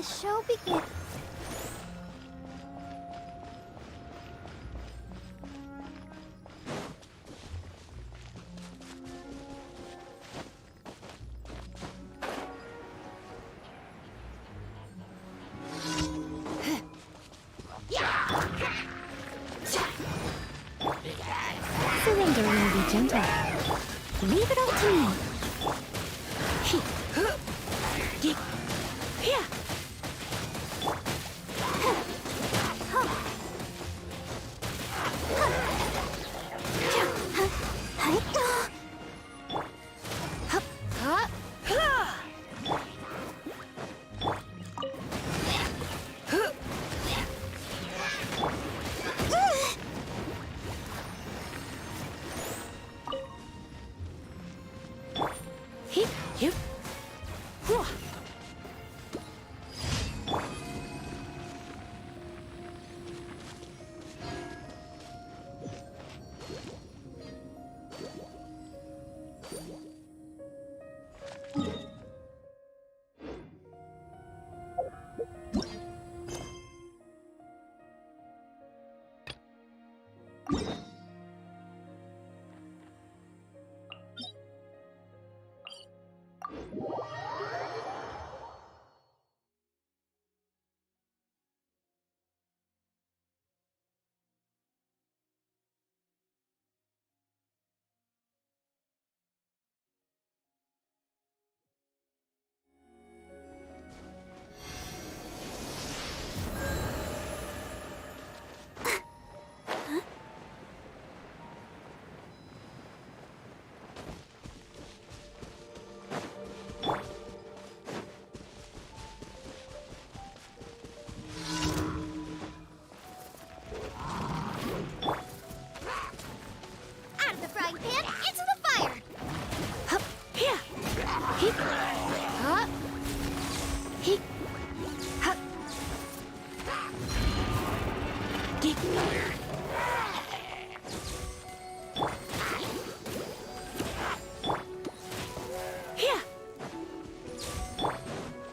The show begins. Surrender and be gentle. Leave it all to me.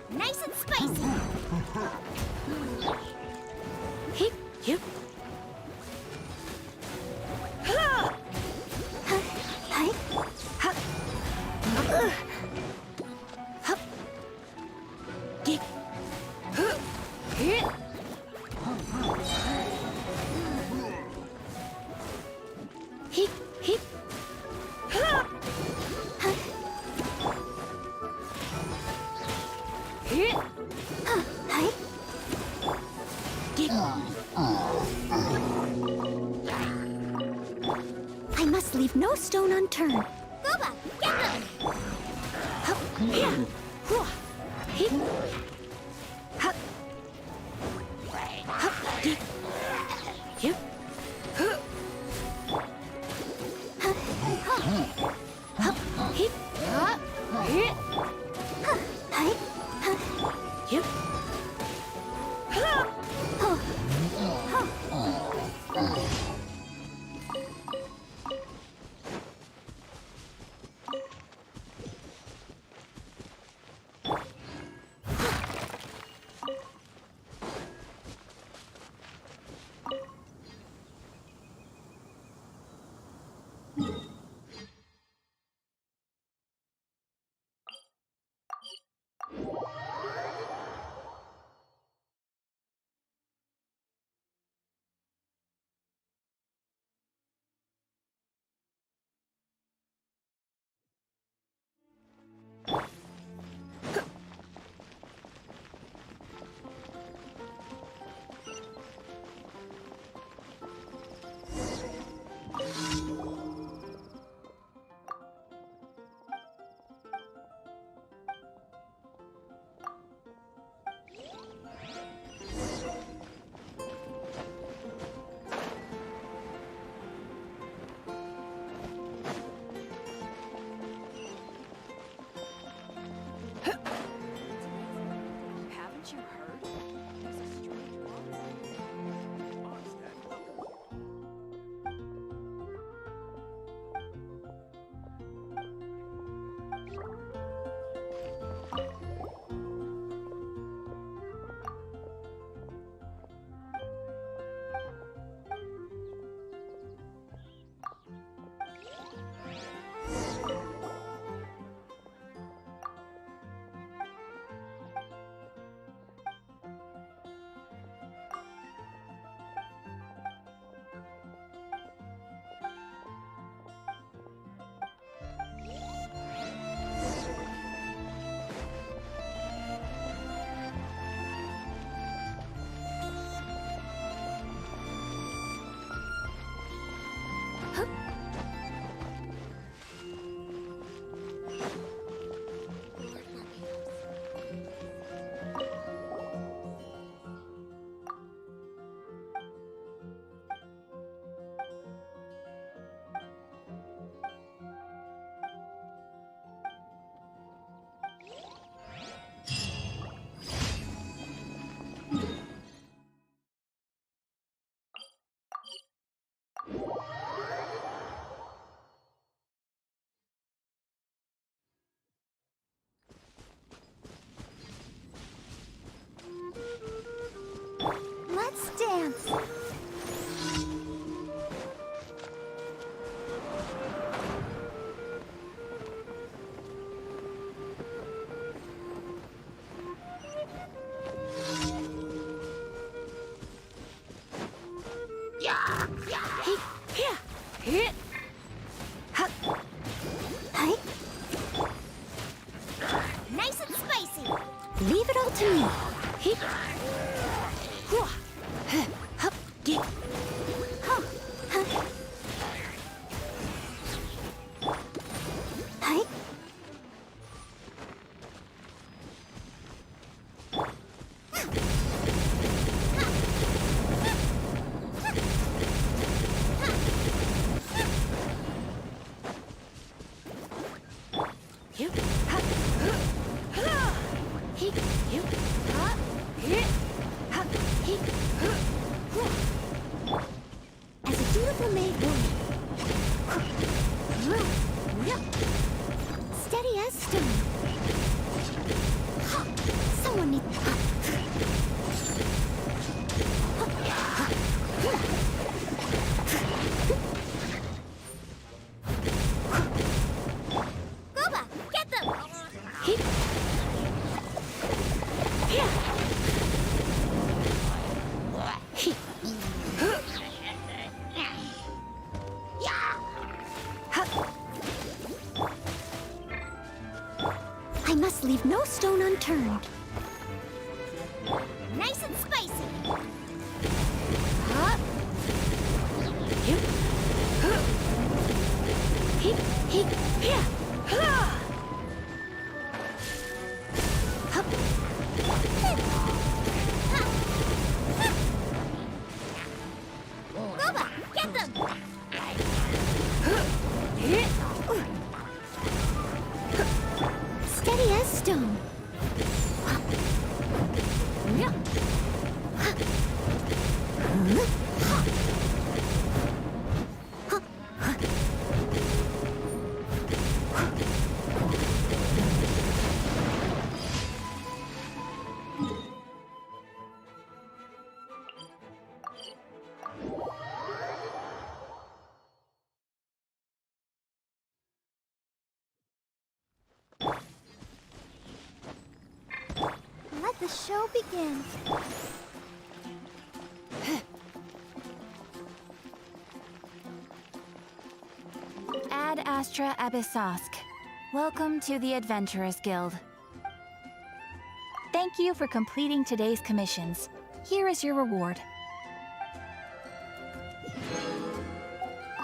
Nice and spicy. I must leave no stone unturned. Gooba, get them! Nice and spicy. Leave it all to me. As a dutiful maid woman, steady as stone. Someone needs. Goba, get them! I must leave no stone unturned. Nice and spicy. Goba, get them! Steady as stone. Let the show begin. Ad Astra Abyssosk. Welcome to the Adventurers Guild. Thank you for completing today's commissions. Here is your reward.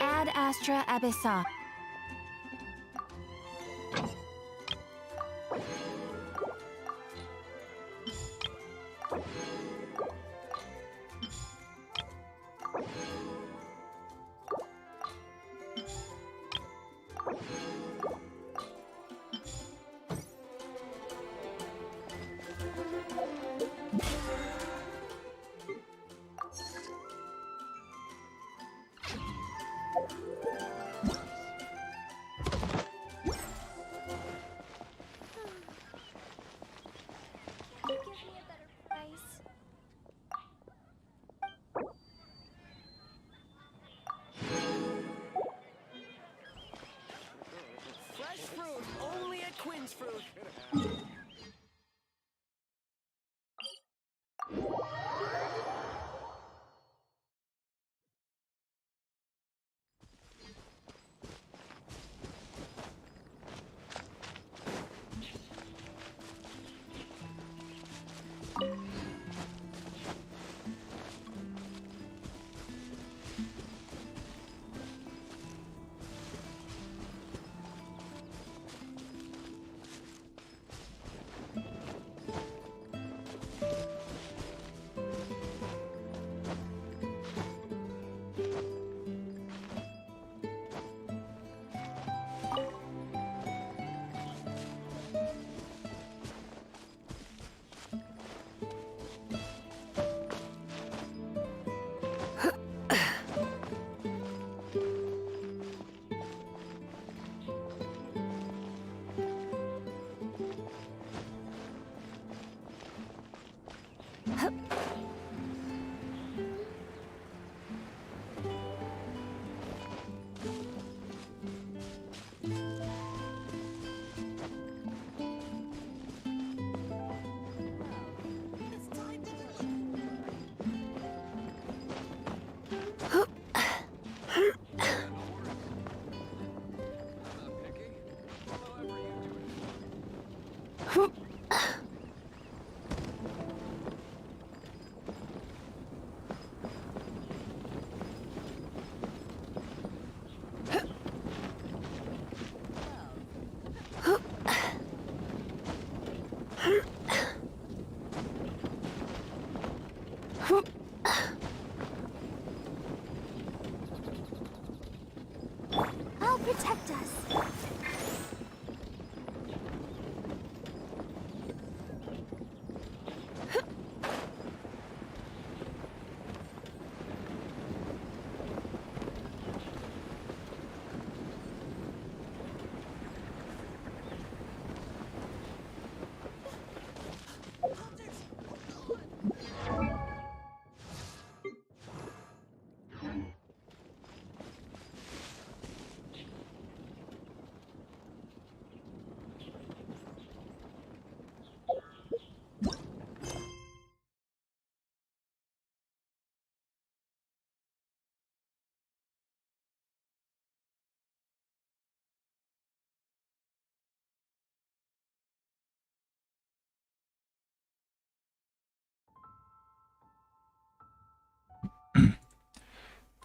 Ad Astra Abyssosk.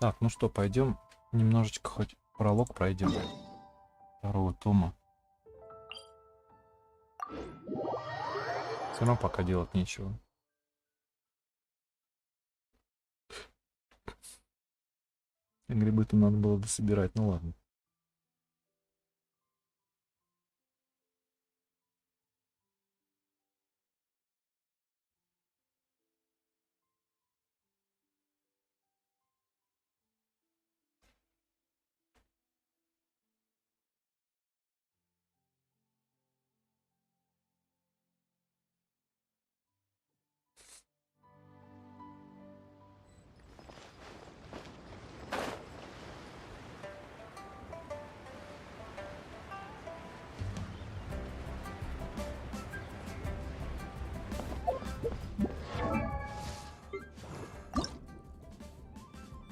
Так, ну что, пойдем немножечко хоть пролог пройдем. Второго тома. Все равно пока делать нечего. Грибы-то надо было дособирать, ну ладно.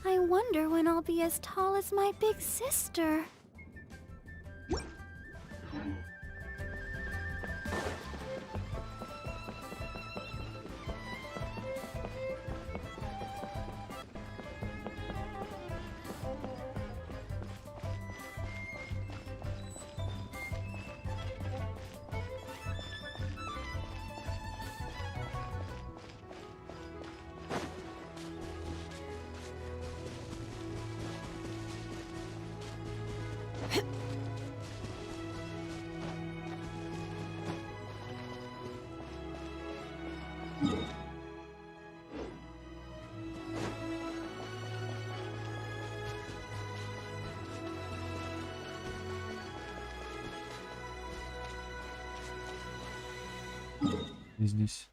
I wonder when I'll be as tall as my big sister. И здесь.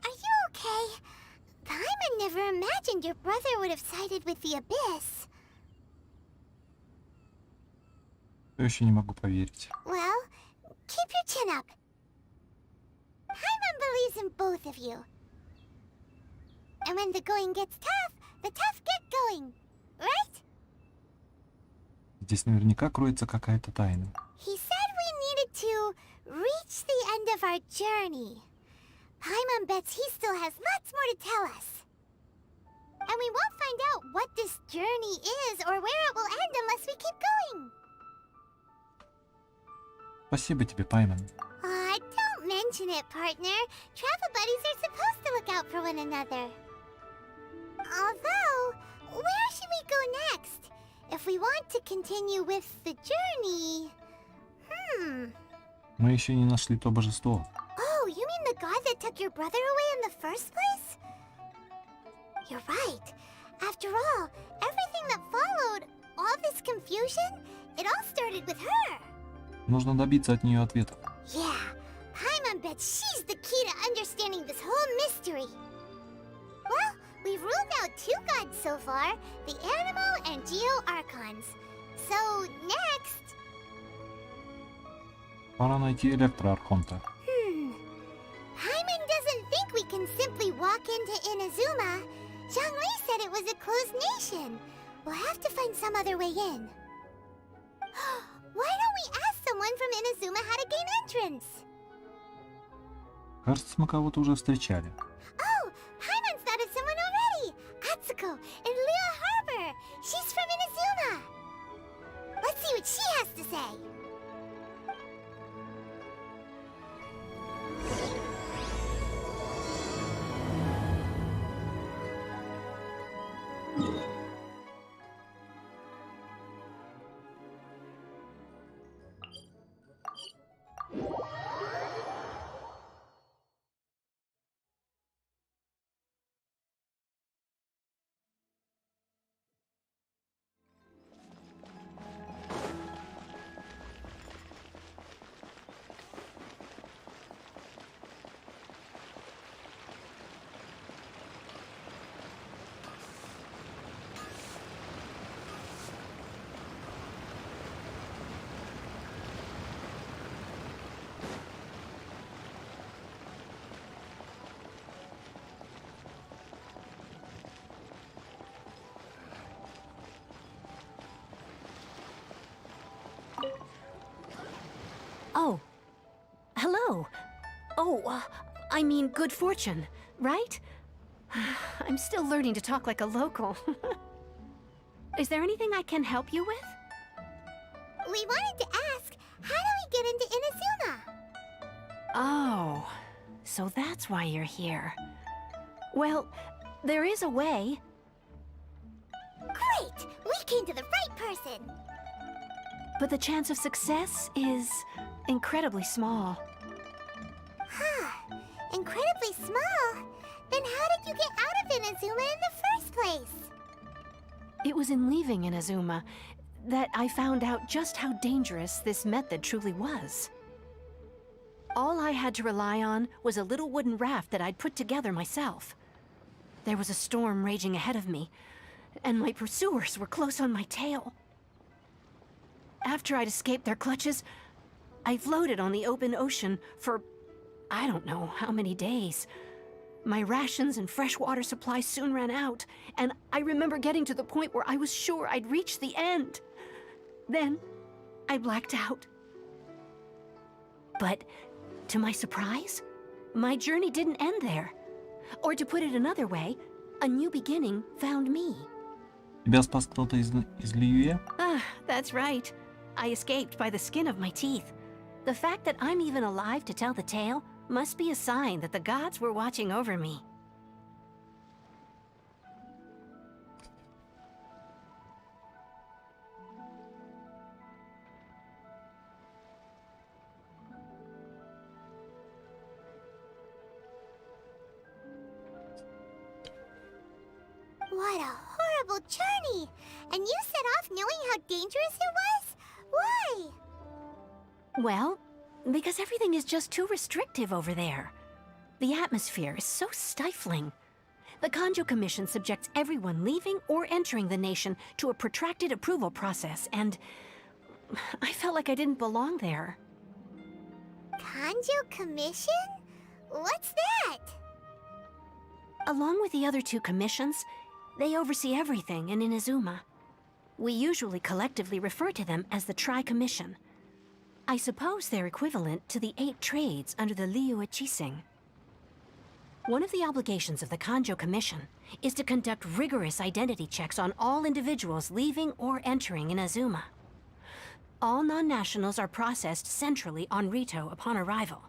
Are you okay? Paimon never imagined your brother would have sided with the abyss. Я еще не могу поверить. Well, keep your chin up. Paimon believes in both of you. And when the going gets tough, the tough get going. Right? Здесь наверняка кроется какая-то тайна. He said we needed to reach the end of our journey. Paimon bets he still has lots more to tell us. And we won't find out what this journey is or where it will end unless we keep going. Спасибо тебе, Паймон. Aw, don't mention it, partner. Travel buddies are supposed to look out for one another. Although, where should we go next? If we want to continue with the journey... Мы еще не нашли то божество. Oh, you mean the god that took your brother away in the first place? You're right. After all, everything that followed, all this confusion, it all started with her. Нужно добиться от нее ответа. Yeah, Paimon bets she's the key to understanding this whole mystery. Well, we've ruled out two gods so far, the Animo and Geo Archons. So, next... Пора найти электроархонта. Paimon doesn't think we can simply walk into Inazuma. Zhongli said it was a closed nation. We'll have to find some other way in. Why don't we ask someone from Inazuma how to gain entrance? Кажется, мы кого-то уже встречали. Oh, Paimon's thought of someone already! Atsuko in Lea Harbor! She's from Inazuma! Let's see what she has to say! Oh, I mean good fortune, right? I'm still learning to talk like a local. Is there anything I can help you with? We wanted to ask, how do we get into Inazuma? Oh, so that's why you're here. Well, there is a way. Great! We came to the right person! But the chance of success is incredibly small. Huh. Incredibly small? Then how did you get out of Inazuma in the first place? It was in leaving Inazuma that I found out just how dangerous this method truly was. All I had to rely on was a little wooden raft that I'd put together myself. There was a storm raging ahead of me, and my pursuers were close on my tail. After I'd escaped their clutches, I floated on the open ocean for I don't know how many days. My rations and fresh water supplies soon ran out, and I remember getting to the point where I was sure I'd reached the end. Then, I blacked out. But, to my surprise, my journey didn't end there. Or to put it another way, a new beginning found me. Тебя спас кто-то из Лиюэ? Ah, that's right. I escaped by the skin of my teeth. The fact that I'm even alive to tell the tale must be a sign that the gods were watching over me. What a horrible journey! And you set off knowing how dangerous it was? Why? Well, because everything is just too restrictive over there. The atmosphere is so stifling. The Kanjo Commission subjects everyone leaving or entering the nation to a protracted approval process, and I felt like I didn't belong there. Kanjo Commission? What's that? Along with the other two commissions, they oversee everything in Inazuma. We usually collectively refer to them as the Tri-Commission. I suppose they're equivalent to the 8 trades under the Liyue Chising. One of the obligations of the Kanjo Commission is to conduct rigorous identity checks on all individuals leaving or entering Inazuma. All non-nationals are processed centrally on Rito upon arrival.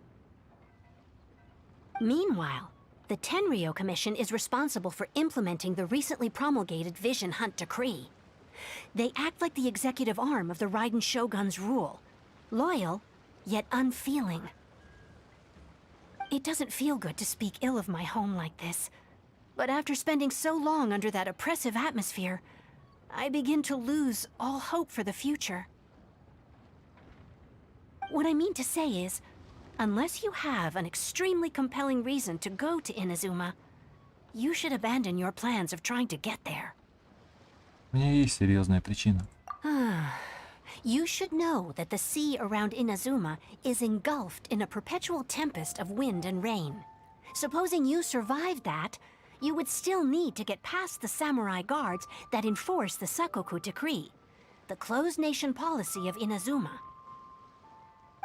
Meanwhile, the Tenryo Commission is responsible for implementing the recently promulgated Vision Hunt Decree. They act like the executive arm of the Raiden Shogun's rule. Loyal, yet unfeeling. It doesn't feel good to speak ill of my home like this, but after spending so long under that oppressive atmosphere, I begin to lose all hope for the future. What I mean to say is, unless you have an extremely compelling reason to go to Inazuma, you should abandon your plans of trying to get there. У меня есть серьезная причина. You should know that the sea around Inazuma is engulfed in a perpetual tempest of wind and rain. Supposing you survived that, you would still need to get past the samurai guards that enforce the Sakoku Decree, the closed nation policy of Inazuma.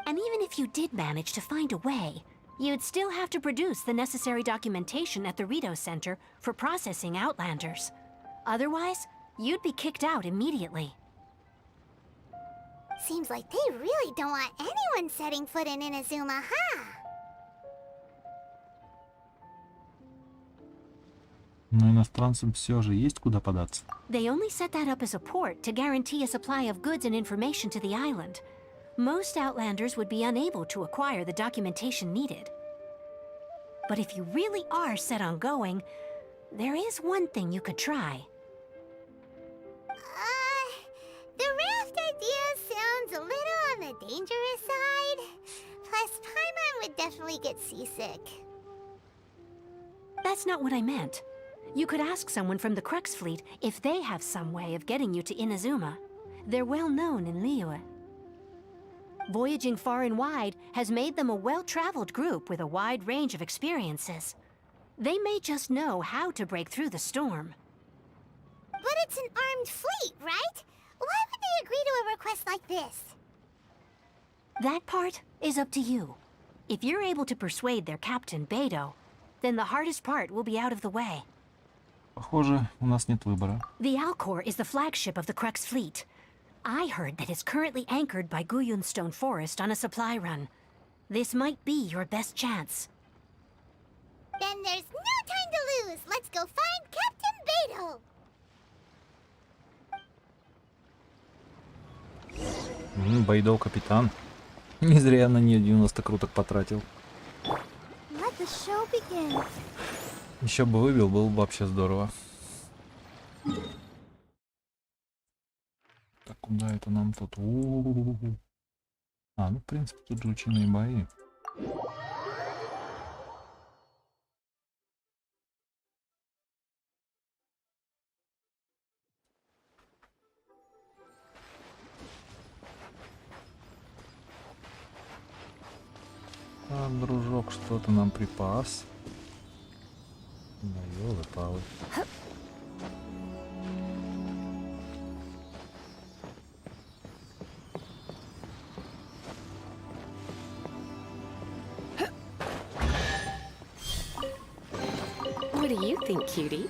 And even if you did manage to find a way, you'd still have to produce the necessary documentation at the Rito Center for processing Outlanders. Otherwise, you'd be kicked out immediately. Seems like they really don't want anyone setting foot in Inazuma, huh? Но иностранцам все же есть куда податься. They only set that up as a port to guarantee a supply of goods and information to the island. Most Outlanders would be unable to acquire the documentation needed. But if you really are set on going, there is one thing you could try. The raft idea sounds a little on the dangerous side. Plus, Paimon would definitely get seasick. That's not what I meant. You could ask someone from the Crux Fleet if they have some way of getting you to Inazuma. They're well known in Liyue. Voyaging far and wide has made them a well-traveled group with a wide range of experiences. They may just know how to break through the storm. But it's an armed fleet, right? Why would they agree to a request like this? That part is up to you. If you're able to persuade their captain, Bei Dou, then the hardest part will be out of the way. Похоже, у нас нет выбора. The Alcor is the flagship of the Crux fleet. I heard that it's currently anchored by Guyunstone Forest on a supply run. This might be your best chance. Then there's no time to lose. Let's go find Captain Beidou. Бей Доу капитан. Не зря я на нее 90 круток потратил. Let the show begin. Еще бы выбил, было бы вообще здорово. Так, куда это нам тут? А, ну в принципе тут же ученые бои. А, дружок, что-то нам припас. Да ёлы-палы. What do you think, cutie?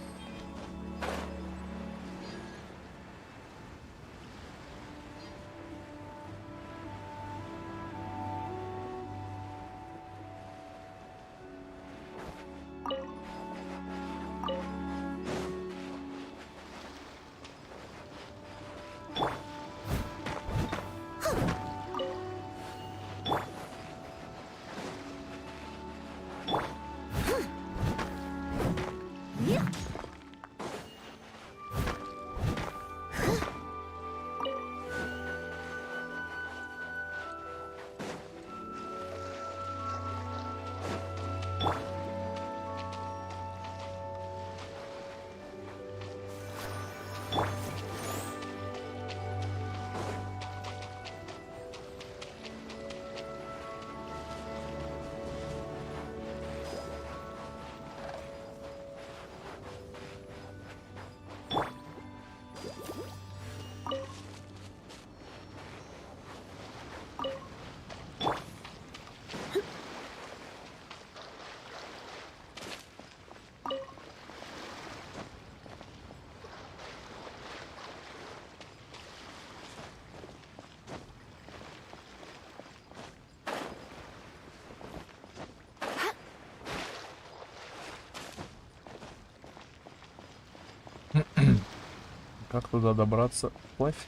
Как туда добраться? Вплавь?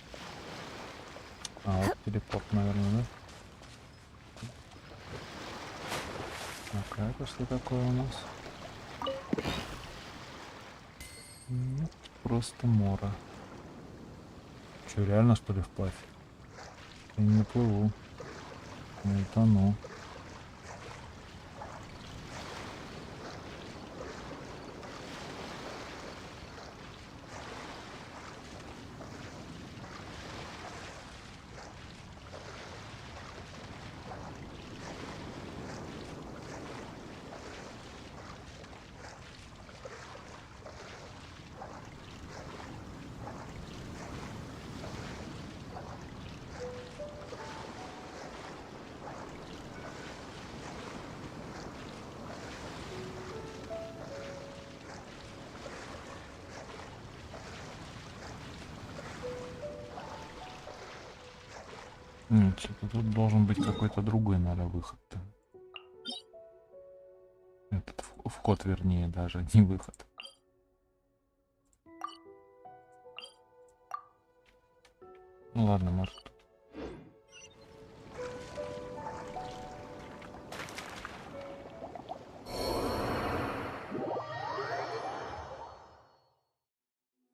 А, вот телепорт, наверное, да? Так, а это что такое у нас? Нет, просто мора. Че, реально что ли вплавь? Я не плыву. Не тону. Нет, что-то тут должен быть какой-то другой, наверное, выход-то. Этот вход, вернее, даже не выход. Ну ладно, может.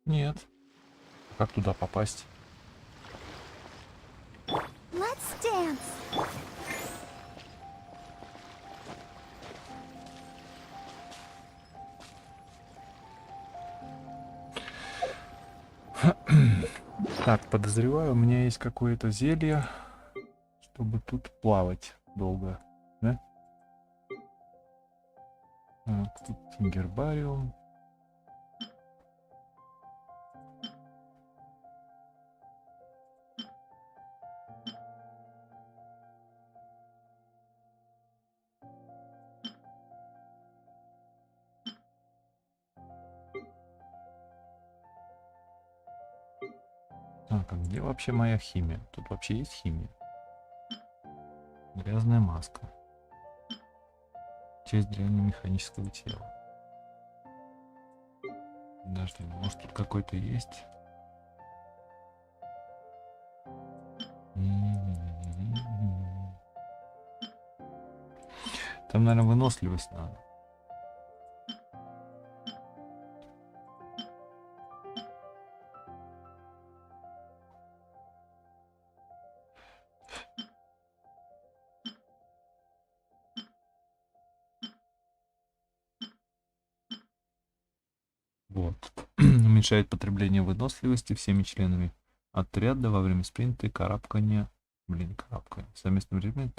Нет. Как туда попасть? Let's dance. Так, подозреваю, у меня есть какое-то зелье, чтобы тут плавать долго, да? Так, тут гербариум. Так, а где вообще моя химия? Тут вообще есть химия? Грязная маска. Часть древнемеханического тела. Подожди, может тут какой-то есть? Там, наверное, выносливость надо. Вот. Уменьшает потребление выносливости всеми членами отряда во время спринта и карабкания. Блин, карабкания. Совместным режиме.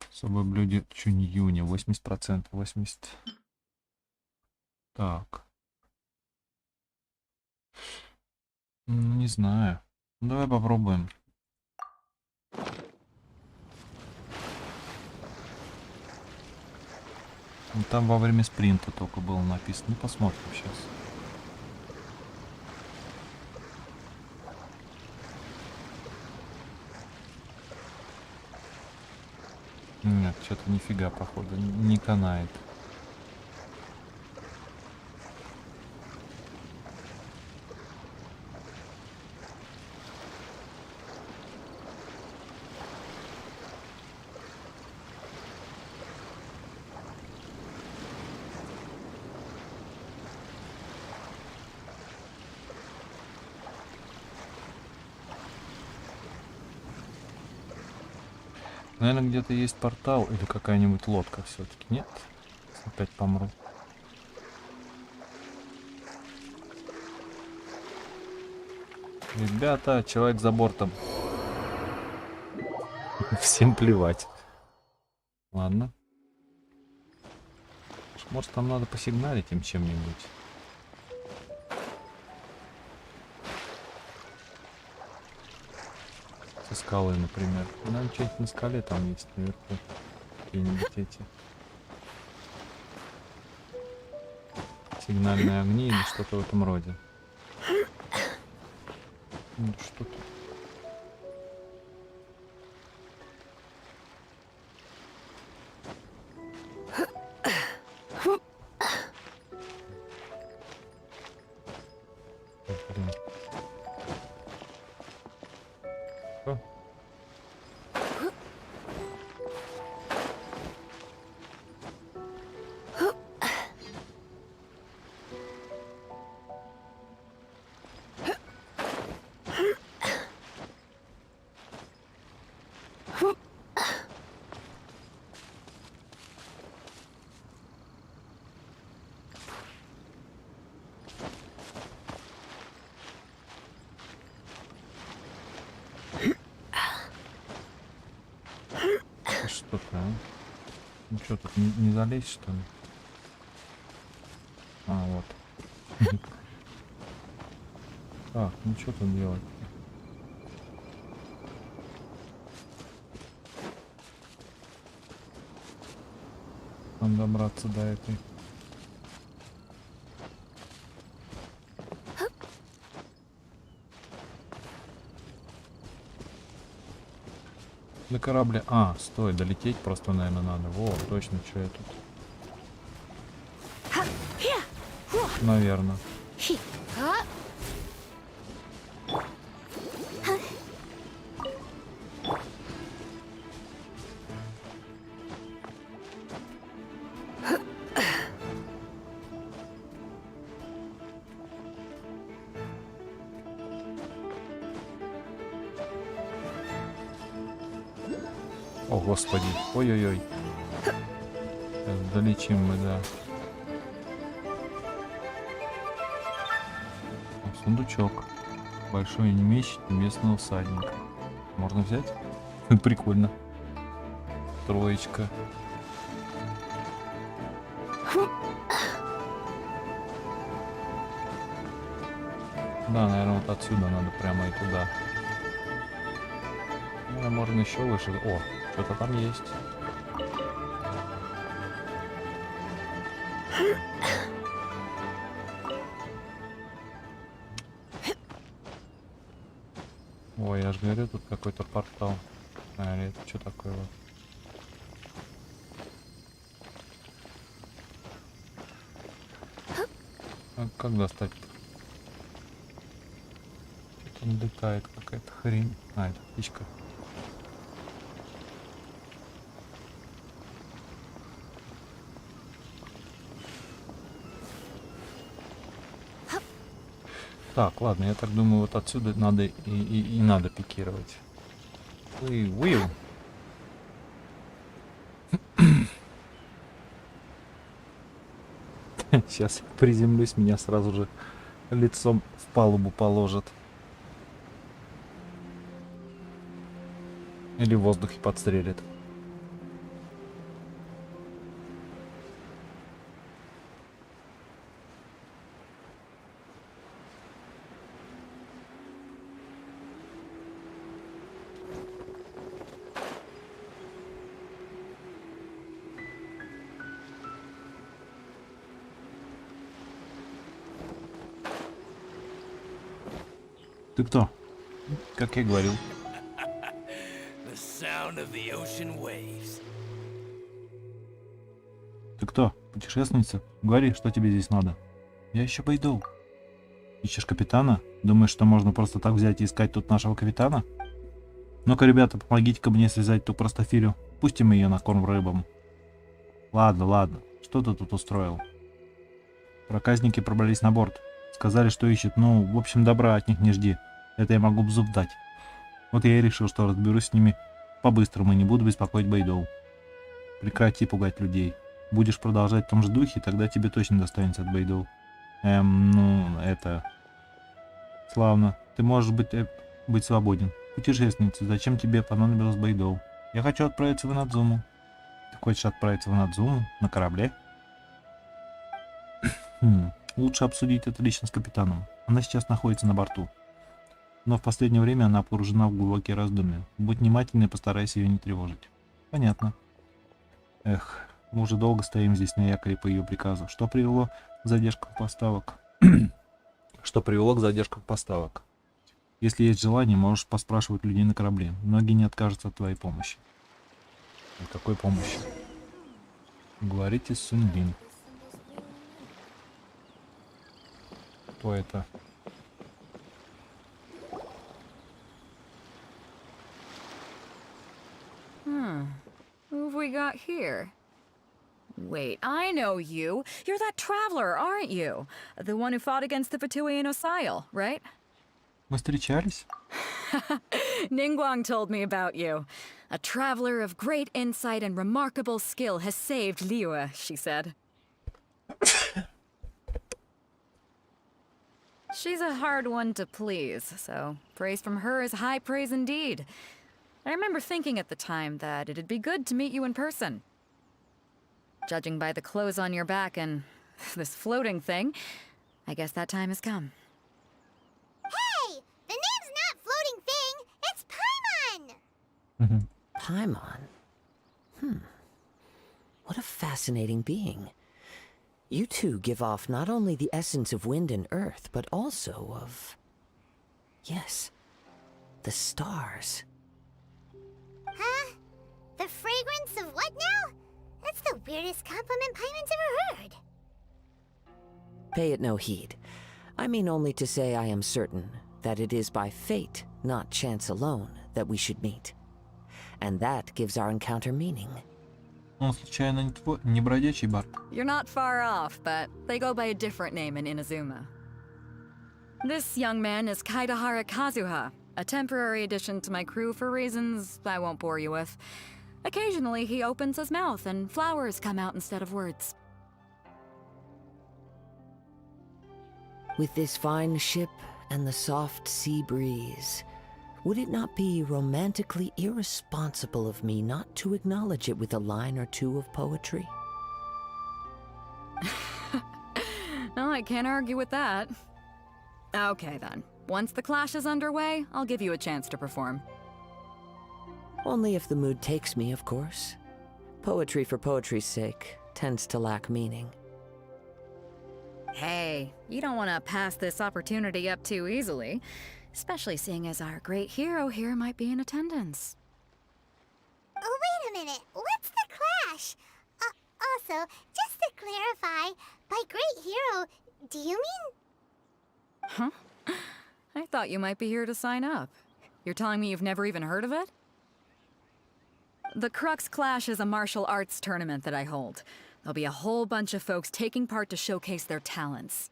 Особое блюдо чунь-юня. 80%. 80%. Так. Не знаю. Давай попробуем. Там во время спринта только было написано. Ну, посмотрим сейчас. Нет, что-то нифига, походу, не канает. Наверное, где-то есть портал или какая-нибудь лодка все-таки. Нет? Опять помру. Ребята, человек за бортом. Всем плевать. Ладно. Может, там надо посигналить им чем-нибудь. Со скалы, например. Наверное, что-нибудь на скале там есть наверху. Какие-нибудь эти сигнальные огни или что-то в этом роде. Ну, что тут? Блин. Что? Что-то, а? Ну что, тут не залезть, что ли? А, вот. Так, ну что тут делать? Нам добраться до этой. До корабля. А, стой, долететь просто, наверное, надо. Во, точно, что я тут. Наверное. О, господи. Ой-ой-ой. Сейчас долечим мы, да. Сундучок. Большой меч местного всадника. Можно взять? Прикольно. Троечка. Да, наверное, вот отсюда надо прямо и туда. Наверное, можно еще выше. О, что-то там есть. Ой, я же говорю, тут какой-то портал. А, или это что такое вот? А как достать? Что-то он летает, какая-то хрень. А, это птичка. Так, ладно, я так думаю, вот отсюда надо и надо пикировать. Уил. Сейчас приземлюсь, меня сразу же лицом в палубу положат. Или в воздухе подстрелят. Ты кто? Как я говорил. The sound of the ocean waves. Ты кто? Путешественница? Говори, что тебе здесь надо. Я ищу Бей Доу. Ищешь капитана? Думаешь, что можно просто так взять и искать тут нашего капитана? Ну-ка, ребята, помогите-ка мне связать ту простофилю. Пустим ее на корм рыбам. Ладно, ладно. Что ты тут устроил? Проказники пробрались на борт. Сказали, что ищут. Ну, в общем, добра от них не жди. Это я могу в зуб дать. Вот я и решил, что разберусь с ними по-быстрому и не буду беспокоить Бей Доу. Прекрати пугать людей. Будешь продолжать в том же духе, тогда тебе точно достанется от Бей Доу. Ну, это... Славно. Ты можешь быть свободен. Путешественница, зачем тебе понадобилось Бей Доу? Я хочу отправиться в Инадзуму. Ты хочешь отправиться в Инадзуму? На корабле? Лучше обсудить это лично с капитаном. Она сейчас находится на борту. Но в последнее время она погружена в глубокие раздумья. Будь внимательна и постарайся ее не тревожить. Понятно. Эх, мы уже долго стоим здесь на якоре по ее приказу. Что привело к задержкам поставок? Что привело к задержкам поставок? Если есть желание, можешь поспрашивать людей на корабле. Многие не откажутся от твоей помощи. От какой помощи? Говорите с Сунбин. Кто это? Who have we got here? Wait, I know you. You're that traveler, aren't you? The one who fought against the Fatui Osile, right? Мы встречались? Ningguang told me about you. A traveler of great insight and remarkable skill has saved Liyue, she said. She's a hard one to please, so praise from her is high praise indeed. I remember thinking at the time that it'd be good to meet you in person. Judging by the clothes on your back and this floating thing, I guess that time has come. Hey! The name's not Floating Thing! It's Paimon! Paimon? What a fascinating being. You two give off not only the essence of wind and earth, but also of... Yes, the stars. Huh? The fragrance of what now? That's the weirdest compliment Paimon's ever heard. Pay it no heed. I mean only to say I am certain that it is by fate, not chance alone, that we should meet. And that gives our encounter meaning. Он случайно не бродячий бар? You're not far off, but they go by a different name in Inazuma. This young man is Kaidahara Kazuha, a temporary addition to my crew for reasons I won't bore you with. Occasionally he opens his mouth and flowers come out instead of words. With this fine ship and the soft sea breeze, would it not be romantically irresponsible of me not to acknowledge it with a line or two of poetry? No, I can't argue with that. Okay then. Once the clash is underway, I'll give you a chance to perform. Only if the mood takes me, of course. Poetry for poetry's sake tends to lack meaning. Hey, you don't want to pass this opportunity up too easily. especially seeing as our great hero here might be in attendance. Oh, wait a minute. What's the clash? Also, just to clarify, by great hero, do you mean? Huh? I thought you might be here to sign up. You're telling me you've never even heard of it? The Crux Clash is a martial arts tournament that I hold. There'll be a whole bunch of folks taking part to showcase their talents.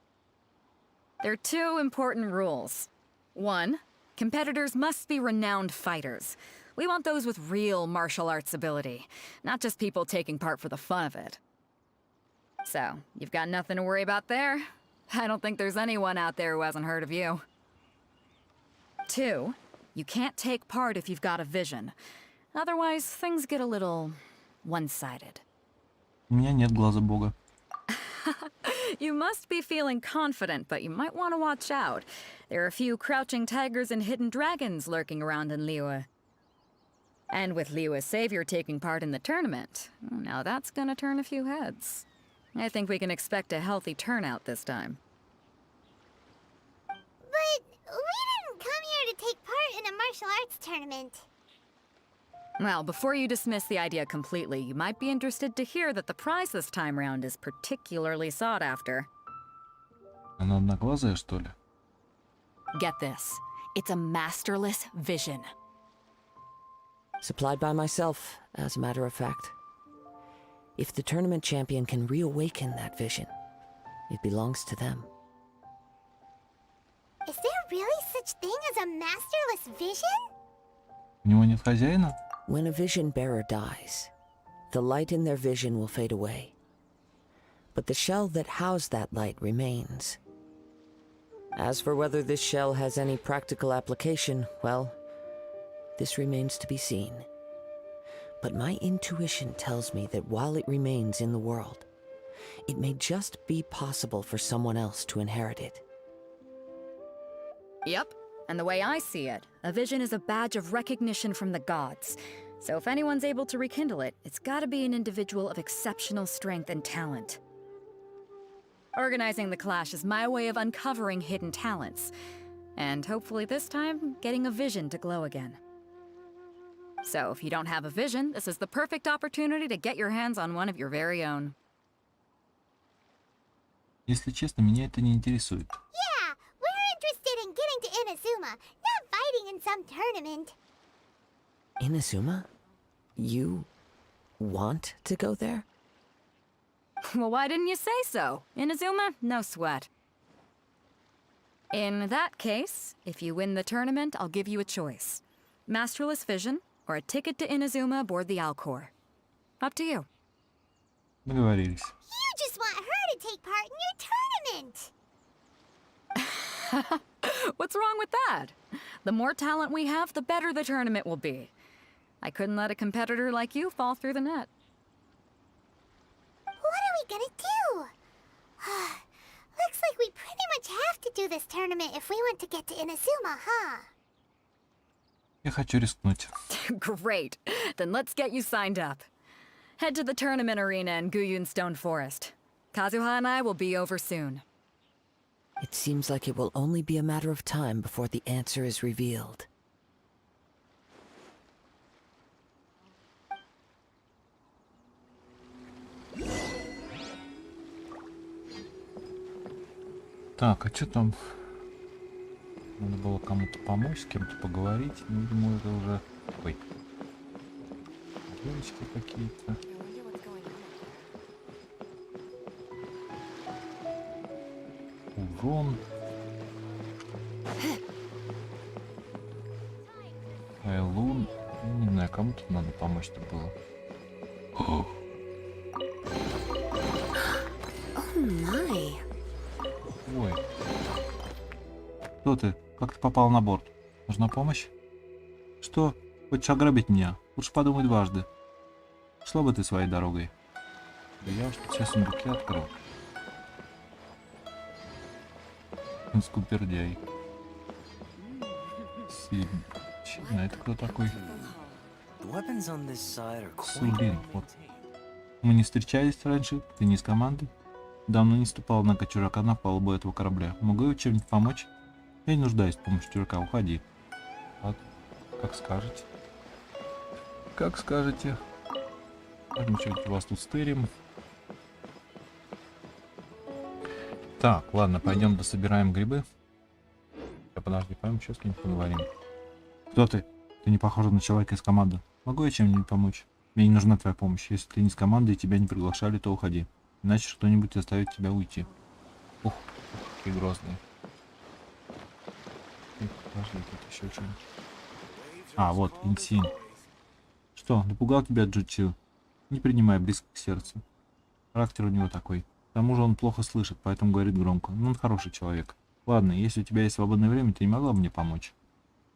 There are 2 important rules. 1, competitors must be renowned fighters. We want those with real martial arts ability, not just people taking part for the fun of it. So, you've got nothing to worry about there. I don't think there's anyone out there who hasn't heard of you. 2, you can't take part if you've got a vision. Otherwise, things get a little one-sided. У меня нет глаза бога. You must be feeling confident, but you might want to watch out. There are a few crouching tigers and hidden dragons lurking around in Liyue. And with Liyue's savior taking part in the tournament, now that's gonna turn a few heads. I think we can expect a healthy turnout this time. But we didn't come here to take part in a martial arts tournament. Well, before you dismiss the idea completely, you might be interested to hear that the prize this time round is particularly sought after. Она одноглазая, что ли? Get this. It's a masterless vision. Supplied by myself, as a matter of fact. If the tournament champion can reawaken that vision, it belongs to them. Is there really such thing as a masterless vision? У него нет хозяина? When a vision bearer dies, the light in their vision will fade away. But the shell that housed that light remains. As for whether this shell has any practical application, well, this remains to be seen. But my intuition tells me that while it remains in the world, it may just be possible for someone else to inherit it. Yep. And the way I see it, a vision is a badge of recognition from the gods. So if anyone's able to rekindle it, it's gotta be an individual of exceptional strength and talent. Organizing the clash is my way of uncovering hidden talents. And hopefully this time, getting a vision to glow again. So if you don't have a vision, this is the perfect opportunity to get your hands on one of your very own. Если честно, меня это не интересует. Yeah, we're interested in getting to Inazuma, not fighting in some tournament. Inazuma? You want to go there? Well, why didn't you say so? Inazuma, no sweat. In that case, if you win the tournament, I'll give you a choice. Masterless vision, or a ticket to Inazuma aboard the Alcor. Up to you. Договорились. You just want her to take part in your tournament. What's wrong with that? The more talent we have, the better the tournament will be. I couldn't let a competitor like you fall through the net. What are we gonna do? Looks like we pretty much have to do this tournament if we want to get to Inazuma, huh? Я хочу рискнуть. Great. Then let's get you signed up. Head to the tournament arena in Guyun Stone Forest. Kazuha and I will be over soon. It seems like it will only be a matter of time before the answer is revealed. Так, а что там? Надо было кому-то помочь, с кем-то поговорить. Ну, видимо, это уже... Ой. Девочки какие-то. Урон. Айлун. Не знаю, кому-то надо помочь-то было. Oh my. Ой. Кто ты? Как ты попал на борт? Нужна помощь? Что? Хочешь ограбить меня? Лучше подумай дважды. Шла бы ты своей дорогой. Да я уж все сундуки открыл. Скупердяй. Сильно. Это кто такой? Сулин. Вот. Мы не встречались раньше? Ты не из команды? Давно не ступал, однако, чужака на палубу этого корабля. Могу я чем-нибудь помочь? Я не нуждаюсь в помощи чужака, уходи. Ладно, как скажете. Как скажете. Ладно, что у вас тут стырим. Так, ладно, пойдем дособираем грибы. Подожди, пойдем сейчас с кем-нибудь поговорим. Кто ты? Ты не похожа на человека из команды. Могу я чем-нибудь помочь? Мне не нужна твоя помощь. Если ты не из команды и тебя не приглашали, то уходи. Иначе кто-нибудь заставит тебя уйти. Ух, какие грозные. Подожди, тут еще что-нибудь. А, вот, Инсин. Что, напугал тебя Джучу? Не принимай близко к сердцу. Характер у него такой. К тому же он плохо слышит, поэтому говорит громко. Но он хороший человек. Ладно, если у тебя есть свободное время, ты не могла мне помочь?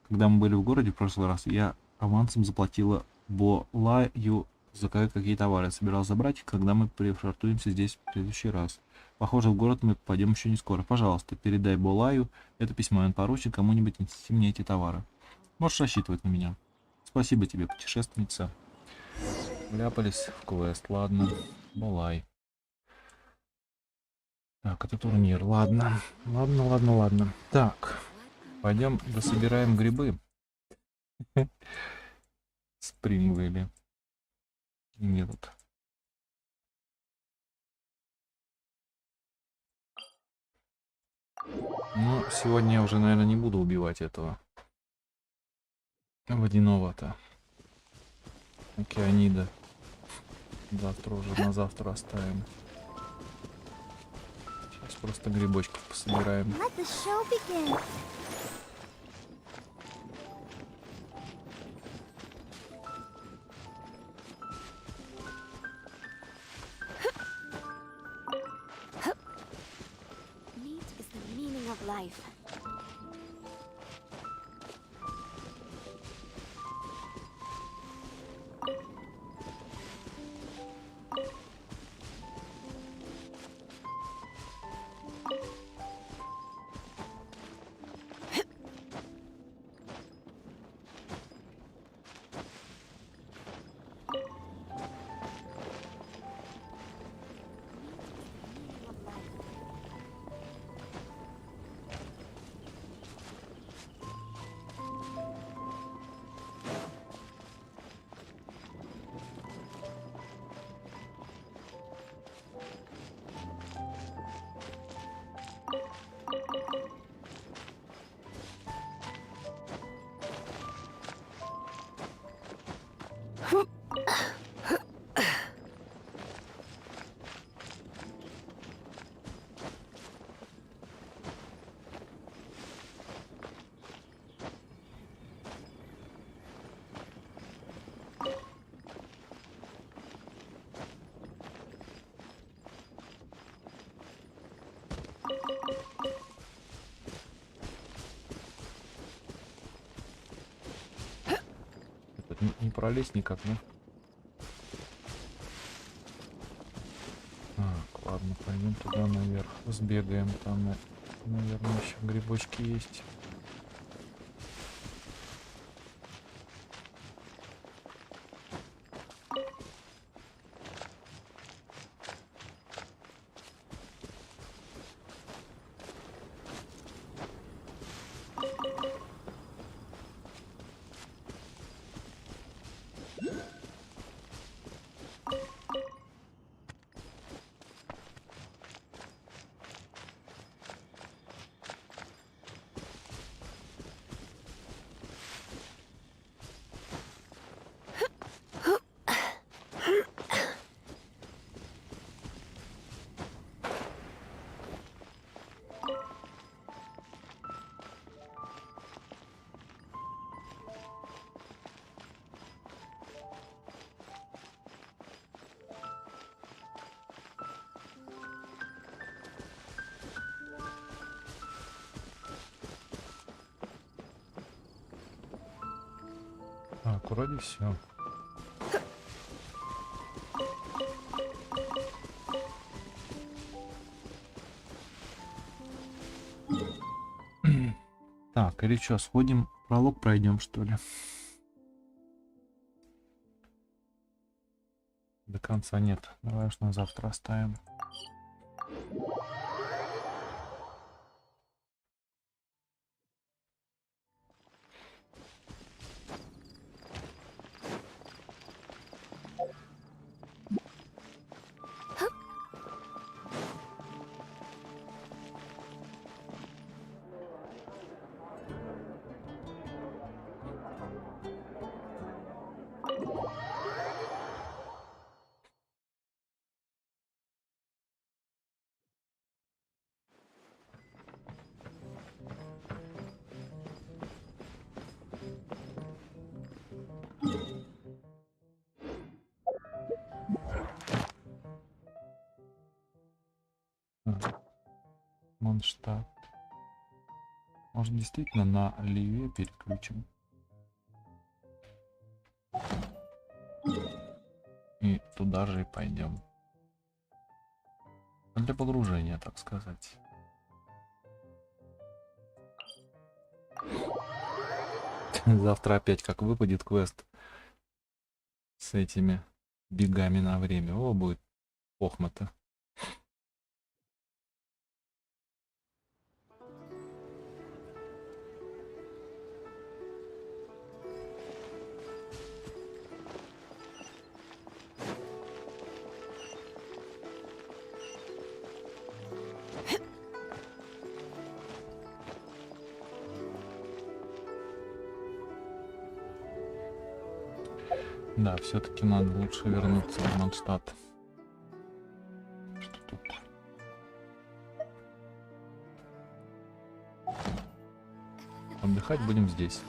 Когда мы были в городе в прошлый раз, я авансом заплатила Болаю за какие товары. Я собиралась забрать их, когда мы пришвартуемся здесь в следующий раз. Похоже, в город мы попадем еще не скоро. Пожалуйста, передай Болаю это письмо, и он поручит кому-нибудь нести мне эти товары. Можешь рассчитывать на меня. Спасибо тебе, путешественница. Вляпались в квест, ладно. Болай. Так, это турнир, ладно. Ладно. Так, пойдем дособираем грибы. Спрингвелли. Где тут? Ну, сегодня я уже, наверное, не буду убивать этого водяного-то. Океанида. Завтра уже, на завтра оставим. Сейчас просто грибочков пособираем. Let the show begin. Meat is the meaning of life. Не пролезть никак, да? Так, ладно, пойдем туда наверх. Сбегаем, там, наверное, еще грибочки есть. Так, вроде все. Так, или что, сходим, пролог пройдем, что ли? До конца нет. Давай уж на завтра оставим. Манштадт. Может, действительно на левее переключим. И туда же и пойдем. Для погружения, так сказать. Завтра опять как выпадет квест с этими бегами на время. О, будет похмата. Да, все-таки надо лучше вернуться в Манштадт. Что тут? Отдыхать будем здесь.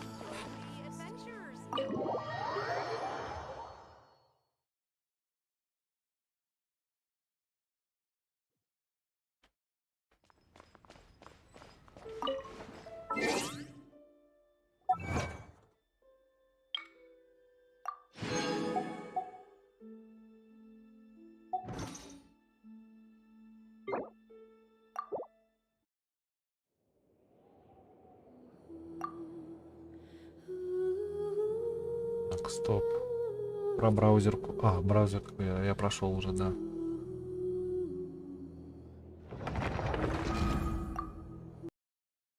Так, стоп. Про браузерку. А, браузер я прошел уже, да.